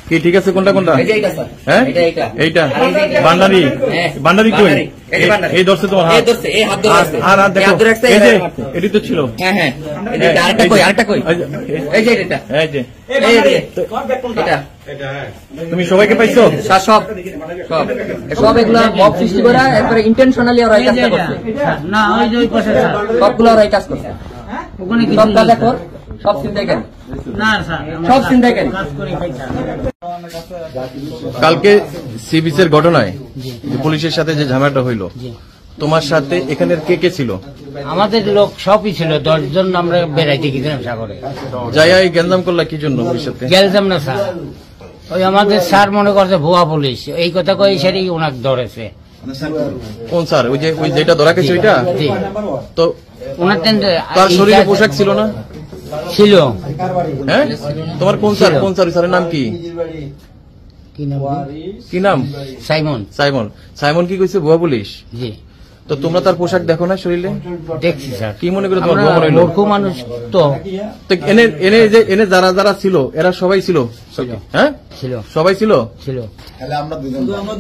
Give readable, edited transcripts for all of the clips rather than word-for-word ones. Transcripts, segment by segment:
কি ঠিক আছে? কোনটা কোনটা? হ্যাঁ এইটা বান্ডারি। বান্ডারি কই? এই ধরছে তোমার হাত? আর হাত দেখো, এই যে এটি তো ছিল। হ্যাঁ হ্যাঁ, আরেকটা কই? আরেকটা কই? এই যে এটা, এই যে এটা। তুমি সবাইকে পাইছো? সব সব সব এগুলা মব সৃষ্টি করা, একবারে ইন্টেনশনালি ওরা এই কাজটা করছে। না ওই যে ওই পাশে সবগুলো ওরা এই কাজ করছে। ওখানে কি সব কাজ কর, সব চিন্তা কেন? না স্যার, সব চিন্তা কেন? কালকে সি বিচের ঘটনায় পুলিশের সাথে যে ঝামেলাটা হইলো, তোমার সাথে এখানের কে কে ছিল? আমাদের লোক সবই ছিল, 10 জন। আমরা বেড়াইতে গেছিলাম সাগরে। যাই গ্যাঞ্জাম করলা কি জন্য? ভবিষ্যতে গেলতাম না স্যার, ওই আমাদের স্যার মনে করছে ভুয়া পুলিশ, এই কথা কই সেটাই ওনাকে ধরেছে। কোন স্যার? ওই যে ওই যেটা ধরা গেছে ওইটা? তো ওনার তার শরীরে পোশাক ছিল না? ছিল। হ্যাঁ, তোমার কোন স্যার? কোন স্যার? স্যারের নাম কি? কি নাম? সাইমন। সাইমন। সাইমন কি কইছে? ভুয়া পুলিশ? জি। তো তোমরা তার পোশাক দেখো না শরীরে? দেখছি স্যার। কি মনে করে তোমার ভুয়া মনে হলো? মূর্খ মানুষ তো। এনে এনে যে এনে যারা যারা ছিল এরা সবাই ছিল? হ্যাঁ ছিল, সবাই ছিল। ছিল। তাহলে আমরা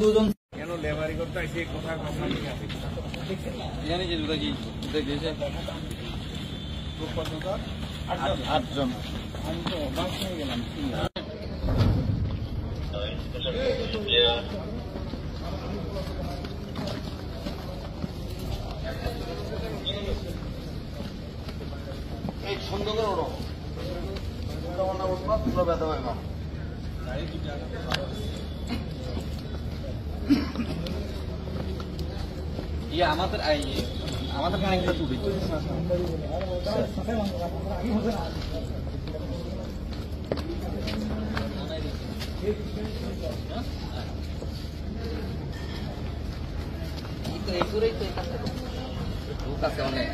দুজন কেন লেবারি করতে আইছি কথা ভাবনা ঠিক আছে জানি যে দুটা কি দিয়েছে গ্রুপ কত স্যার? 8 জন। আমি তো বাস নিয়ে গেলাম। এই সুন্দর করে ওড়ো। তোমরা উঠবা, তোমরা ব্যথা হবে না। আমাদের কানেক্টটা টুবি অনেক